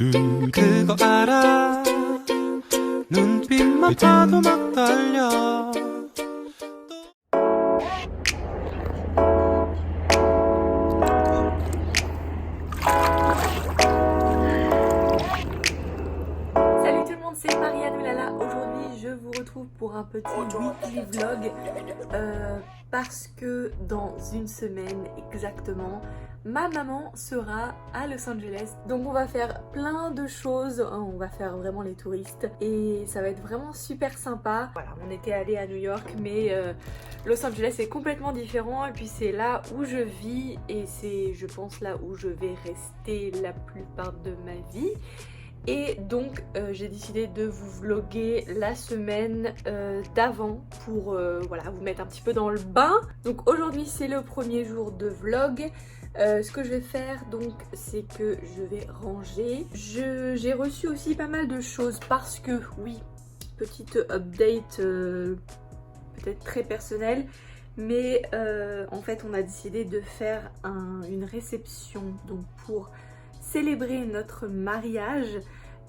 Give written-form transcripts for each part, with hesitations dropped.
그거 알아 눈빛만 봐도 막 떨려. Salut tout le monde, c'est Marianne Oulala. Aujourd'hui je vous retrouve pour un petit weekly vlog parce que dans une semaine exactement ma maman sera à Los Angeles. Donc on va faire plein de choses, on va faire vraiment les touristes et ça va être vraiment super sympa. Voilà, on était allé à New York mais Los Angeles est complètement différent et puis c'est là où je vis et c'est je pense là où je vais rester la plupart de ma vie. Et donc j'ai décidé de vous vlogger la semaine d'avant pour voilà, vous mettre un petit peu dans le bain. Donc aujourd'hui c'est le premier jour de vlog. Ce que je vais faire donc c'est que je vais ranger. J'ai reçu aussi pas mal de choses parce que oui, petite update peut-être très personnelle. Mais en fait on a décidé de faire une réception donc pour célébrer notre mariage.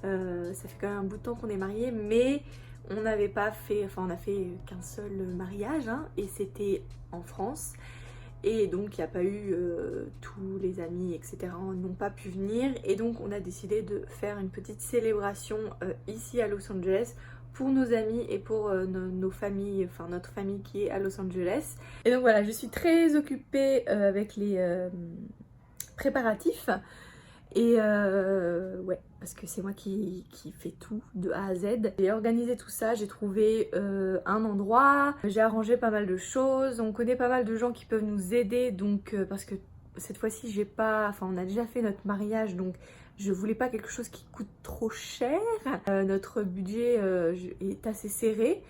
Ça fait quand même un bout de temps qu'on est mariés, mais on n'avait pas fait, enfin on a fait qu'un seul mariage hein, et c'était en France. Et donc il n'y a pas eu tous les amis etc. n'ont pas pu venir et donc on a décidé de faire une petite célébration ici à Los Angeles pour nos amis et pour nos familles, enfin notre famille qui est à Los Angeles. Et donc voilà, je suis très occupée avec les préparatifs. Et ouais, parce que c'est moi qui fais tout de A à Z. J'ai organisé tout ça, j'ai trouvé un endroit, j'ai arrangé pas mal de choses, on connaît pas mal de gens qui peuvent nous aider, donc parce que cette fois-ci j'ai pas, enfin on a déjà fait notre mariage, donc je voulais pas quelque chose qui coûte trop cher. Notre budget est assez serré.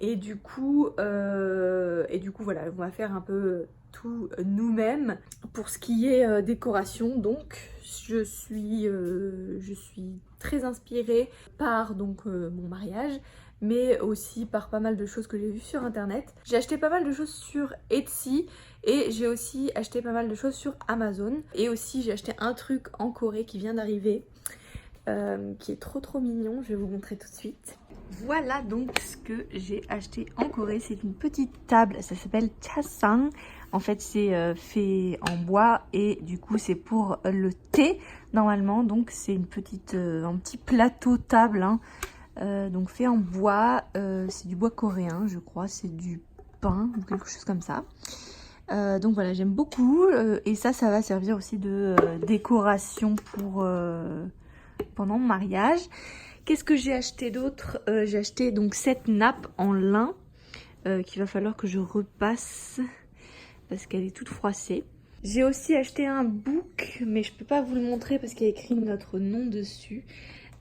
Et du coup voilà, on va faire un peu tout nous-mêmes. Pour ce qui est décoration, donc je suis très inspirée par donc mon mariage, mais aussi par pas mal de choses que j'ai vues sur internet. J'ai acheté pas mal de choses sur Etsy et j'ai aussi acheté pas mal de choses sur Amazon. Et aussi j'ai acheté un truc en Corée qui vient d'arriver, qui est trop mignon, je vais vous montrer tout de suite. Voilà donc ce que j'ai acheté en Corée, c'est une petite table, ça s'appelle chasang. En fait c'est fait en bois et du coup c'est pour le thé normalement, donc c'est une petite, un petit plateau table hein. Donc fait en bois, c'est du bois coréen je crois, c'est du pin ou quelque chose comme ça. Donc voilà, j'aime beaucoup et ça va servir aussi de décoration pour pendant mon mariage. Qu'est-ce que j'ai acheté d'autre? J'ai acheté donc cette nappe en lin qu'il va falloir que je repasse parce qu'elle est toute froissée. J'ai aussi acheté un book, mais je peux pas vous le montrer parce qu'il y a écrit notre nom dessus.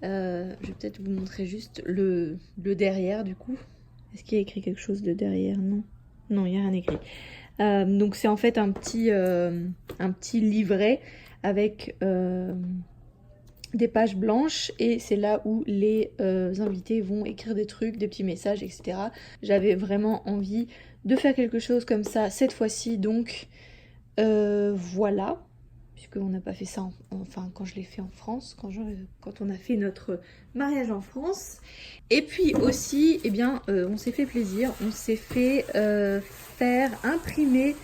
Je vais peut-être vous montrer juste le derrière du coup. Est-ce qu'il y a écrit quelque chose de derrière? Non, non, il n'y a rien écrit. Donc c'est en fait un petit livret avec des pages blanches et c'est là où les invités vont écrire des trucs, des petits messages, etc. J'avais vraiment envie de faire quelque chose comme ça cette fois-ci, donc voilà, puisqu'on n'a pas fait ça, enfin quand je l'ai fait en France, quand on a fait notre mariage en France. Et puis aussi, eh bien, on s'est fait plaisir, on s'est fait faire imprimer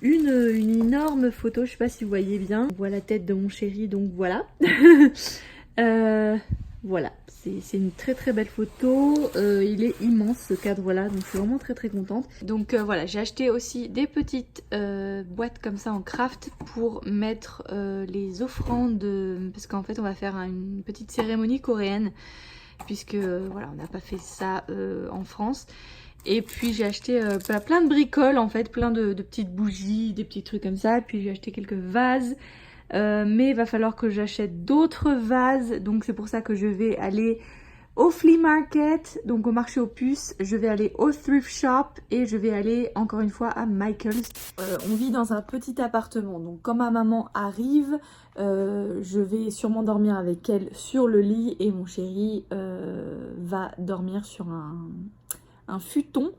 une énorme photo, je sais pas si vous voyez bien. On voit la tête de mon chéri, donc voilà. Voilà, c'est une très belle photo. Il est immense ce cadre là, donc je suis vraiment très contente. Donc voilà, j'ai acheté aussi des petites boîtes comme ça en craft pour mettre les offrandes, parce qu'en fait on va faire une petite cérémonie coréenne, puisque voilà, on n'a pas fait ça en France. Et puis j'ai acheté plein de bricoles en fait, plein de petites bougies, des petits trucs comme ça. Puis j'ai acheté quelques vases, mais il va falloir que j'achète d'autres vases. Donc c'est pour ça que je vais aller au flea market, donc au marché aux puces. Je vais aller au thrift shop et je vais aller encore une fois à Michael's. On vit dans un petit appartement, donc quand ma maman arrive, je vais sûrement dormir avec elle sur le lit et mon chéri va dormir sur un futon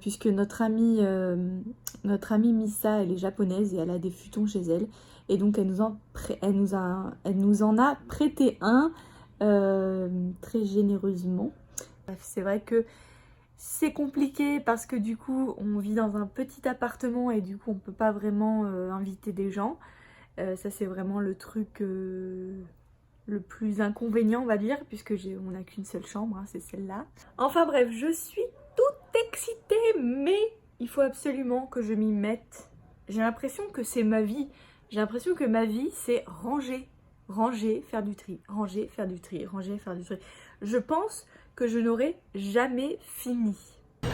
puisque notre amie Missa, elle est japonaise et elle a des futons chez elle. Et donc elle nous en a prêté un très généreusement. Bref, c'est vrai que c'est compliqué parce que du coup on vit dans un petit appartement et du coup on peut pas vraiment inviter des gens. Ça c'est vraiment le truc le plus inconvénient on va dire, puisque on n'a qu'une seule chambre, hein, c'est celle-là. Enfin bref, je suis toute excitée, mais il faut absolument que je m'y mette. J'ai l'impression que c'est ma vie. J'ai l'impression que ma vie c'est ranger, ranger, faire du tri, ranger, faire du tri, ranger, faire du tri. Je pense que je n'aurai jamais fini. Ouais.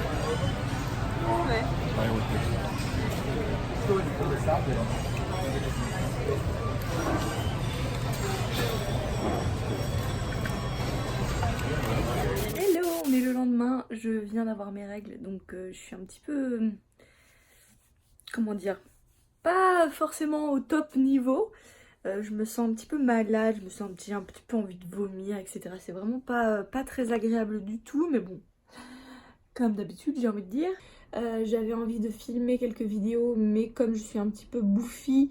Hello, on est le lendemain, je viens d'avoir mes règles, donc je suis un petit peu, comment dire, pas forcément au top niveau. Je me sens un petit peu malade, j'ai un petit peu envie de vomir, etc. C'est vraiment pas très agréable du tout, mais bon, comme d'habitude j'ai envie de dire. J'avais envie de filmer quelques vidéos, mais comme je suis un petit peu bouffie,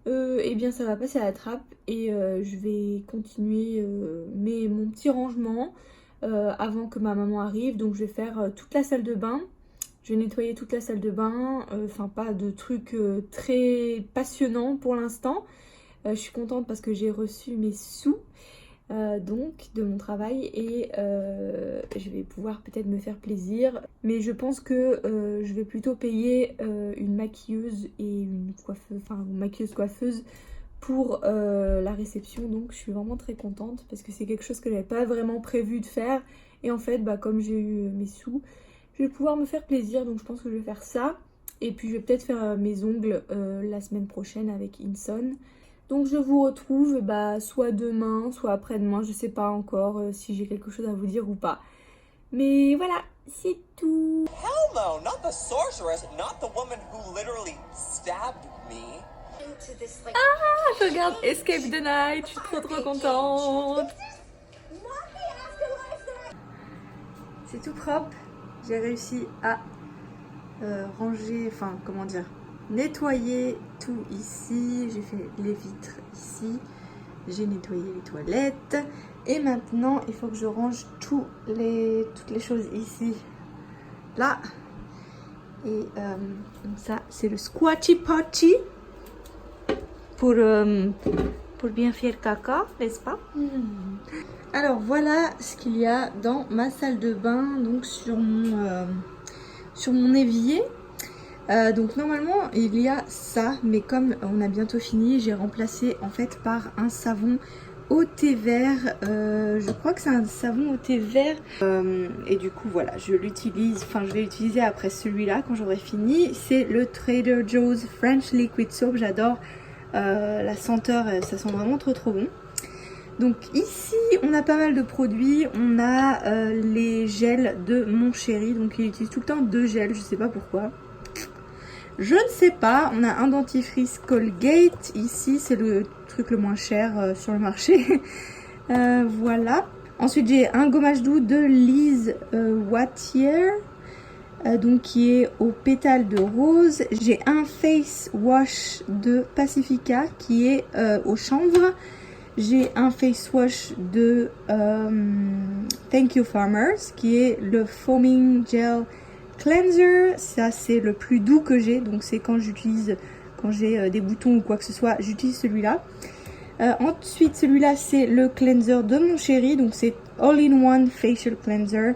eh bien ça va passer à la trappe et je vais continuer mon petit rangement avant que ma maman arrive. Donc je vais faire toute la salle de bain. Je vais nettoyer toute la salle de bain, enfin pas de trucs très passionnants pour l'instant. Je suis contente parce que j'ai reçu mes sous donc de mon travail et je vais pouvoir peut-être me faire plaisir. Mais je pense que je vais plutôt payer une maquilleuse et une coiffeuse, enfin une maquilleuse coiffeuse pour la réception. Donc je suis vraiment très contente parce que c'est quelque chose que j'avais pas vraiment prévu de faire. Et en fait bah, comme j'ai eu mes sous, je vais pouvoir me faire plaisir, donc je pense que je vais faire ça. Et puis je vais peut-être faire mes ongles la semaine prochaine avec Inson. Donc je vous retrouve bah, soit demain, soit après-demain, je sais pas encore si j'ai quelque chose à vous dire ou pas. Mais voilà, c'est tout. Hell no, not the sorceress, not the woman who literally stabbed me. Ah, je regarde Escape the Night, je suis trop contente. C'est tout propre, j'ai réussi à ranger, enfin comment dire, nettoyer tout ici, j'ai fait les vitres ici, j'ai nettoyé les toilettes et maintenant il faut que je range toutes les choses ici, là, et donc ça c'est le squatty potty pour bien faire caca, n'est-ce pas? Alors voilà ce qu'il y a dans ma salle de bain, donc sur mon évier. Donc normalement il y a ça, mais comme on a bientôt fini, j'ai remplacé en fait par un savon au thé vert. Je crois que c'est un savon au thé vert. Et du coup voilà, je vais l'utiliser après celui-là quand j'aurai fini. C'est le Trader Joe's French Liquid Soap, j'adore la senteur, ça sent vraiment trop bon. Donc ici on a pas mal de produits, on a les gels de mon chéri, donc il utilise tout le temps 2 gels, je sais pas pourquoi. Je ne sais pas, on a un dentifrice Colgate, ici c'est le truc le moins cher sur le marché. Voilà. Ensuite j'ai un gommage doux de Liz Wattier, donc qui est au pétale de rose. J'ai un face wash de Pacifica qui est au chanvre. J'ai un face wash de Thank You Farmers qui est le Foaming Gel Cleanser. Ça c'est le plus doux que j'ai, donc c'est quand j'ai des boutons ou quoi que ce soit, j'utilise celui-là. Ensuite celui-là c'est le cleanser de mon chéri, donc c'est All-in-One Facial Cleanser.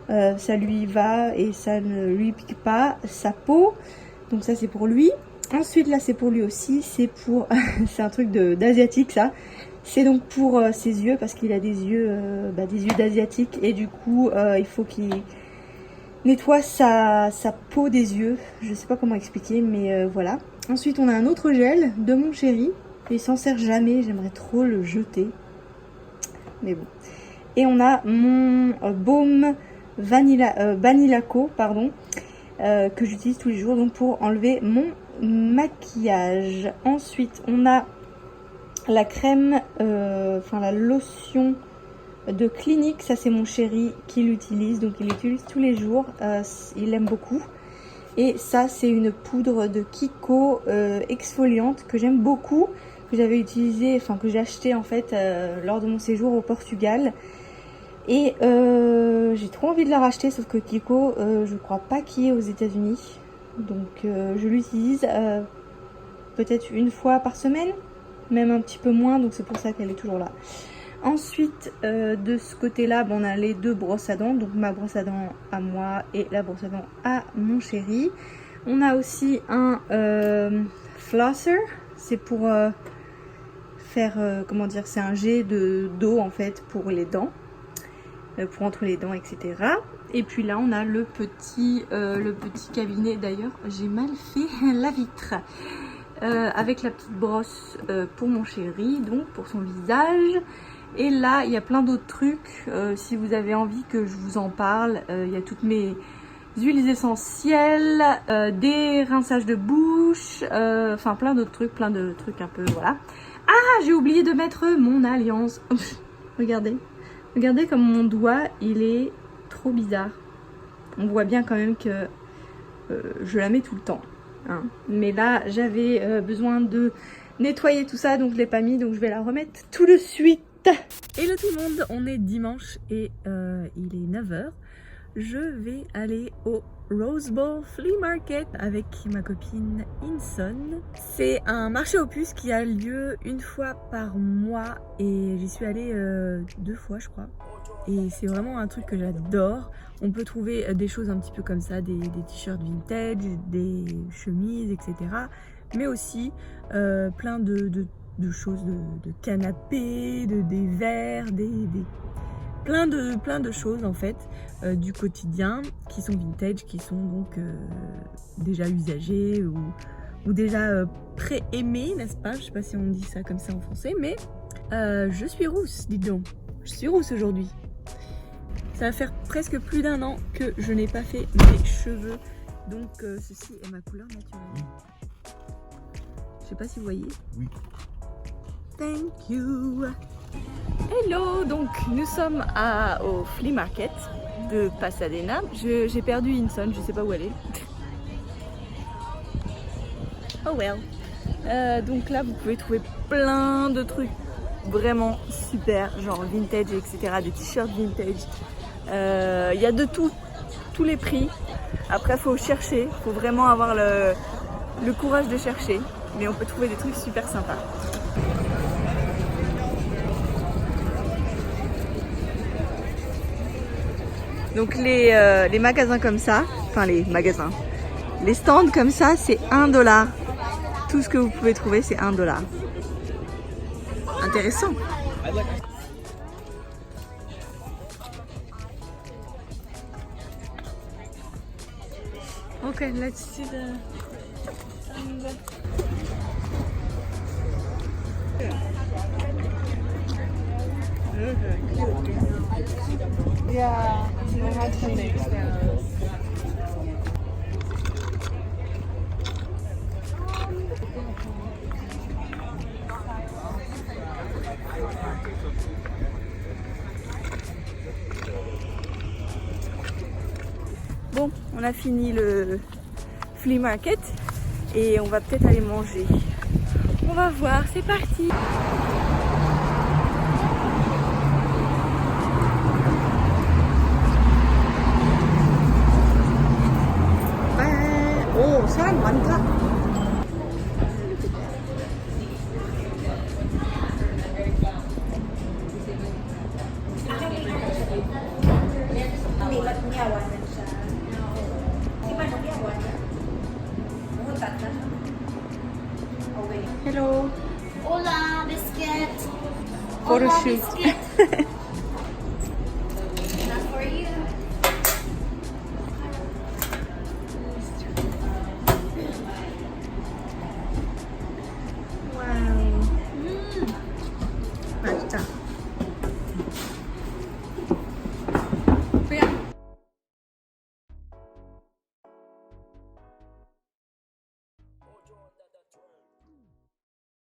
Ça lui va et ça ne lui pique pas sa peau, donc ça c'est pour lui. Ensuite là c'est pour lui aussi, c'est pour c'est un truc d'asiatique ça. C'est donc pour ses yeux parce qu'il a des yeux d'asiatique et du coup il faut qu'il nettoie sa peau des yeux. Je sais pas comment expliquer, mais voilà. Ensuite on a un autre gel de mon chéri. Il s'en sert jamais, j'aimerais trop le jeter. Mais bon. Et on a mon baume Banilaco, pardon, que j'utilise tous les jours donc pour enlever mon maquillage. Ensuite on a la crème, la lotion de Clinique. Ça c'est mon chéri qui l'utilise, donc il l'utilise tous les jours, il l'aime beaucoup. Et ça c'est une poudre de Kiko exfoliante que j'aime beaucoup, que j'avais utilisé, enfin que j'ai acheté en fait lors de mon séjour au Portugal. Et j'ai trop envie de la racheter, sauf que Kiko, je crois pas qu'il est aux États-Unis. Donc je l'utilise peut-être une fois par semaine, même un petit peu moins, donc c'est pour ça qu'elle est toujours là. Ensuite, de ce côté-là, on a les deux brosses à dents, donc ma brosse à dents à moi et la brosse à dents à mon chéri. On a aussi un flosser, c'est pour faire, comment dire, c'est un jet d'eau en fait pour les dents, pour entre les dents, etc. Et puis là, on a le petit cabinet. D'ailleurs, j'ai mal fait la vitre. Avec la petite brosse pour mon chéri, donc pour son visage. Et là, il y a plein d'autres trucs. Si vous avez envie que je vous en parle, il y a toutes mes huiles essentielles, des rinçages de bouche, enfin plein d'autres trucs, un peu, voilà. Ah, j'ai oublié de mettre mon alliance. Regardez. Regardez comme mon doigt, il est trop bizarre. On voit bien quand même que je la mets tout le temps. Hein. Mais là, j'avais besoin de nettoyer tout ça, donc je ne l'ai pas mis, donc je vais la remettre tout de suite. Hello tout le monde, on est dimanche et il est 9h. Je vais aller au Rose Bowl Flea Market avec ma copine Inson. C'est un marché aux puces qui a lieu une fois par mois et j'y suis allée 2 fois je crois. Et c'est vraiment un truc que j'adore. On peut trouver des choses un petit peu comme ça, des t-shirts vintage, des chemises, etc. Mais aussi plein de choses, de canapés, des verres, plein de choses en fait du quotidien qui sont vintage, qui sont donc déjà usagées ou déjà pré-aimées, n'est-ce pas? Je sais pas si on dit ça comme ça en français, mais je suis rousse, dites donc. Je suis rousse aujourd'hui. Ça va faire presque plus d'1 an que je n'ai pas fait mes cheveux. Donc ceci est ma couleur naturelle. Je sais pas si vous voyez. Oui. Thank you. Hello, donc nous sommes au Flea Market de Pasadena. J'ai perdu Inson, je sais pas où elle est. Oh well. Donc là vous pouvez trouver plein de trucs vraiment super, genre vintage, etc. Des t-shirts vintage. Il y a de tout, tous les prix. Après faut chercher, faut vraiment avoir le courage de chercher. Mais on peut trouver des trucs super sympas. Donc les magasins comme ça, enfin les magasins, les stands comme ça, c'est $1. Tout ce que vous pouvez trouver, c'est $1. Intéressant. Okay, let's see the... Yeah, I had some mixed arrows. Bon, on a fini le flea market et on va peut-être aller manger. On va voir, c'est parti. 오, 사람 많다. Hello. Hola, biscuit. Photo Hola, shoot. biscuit.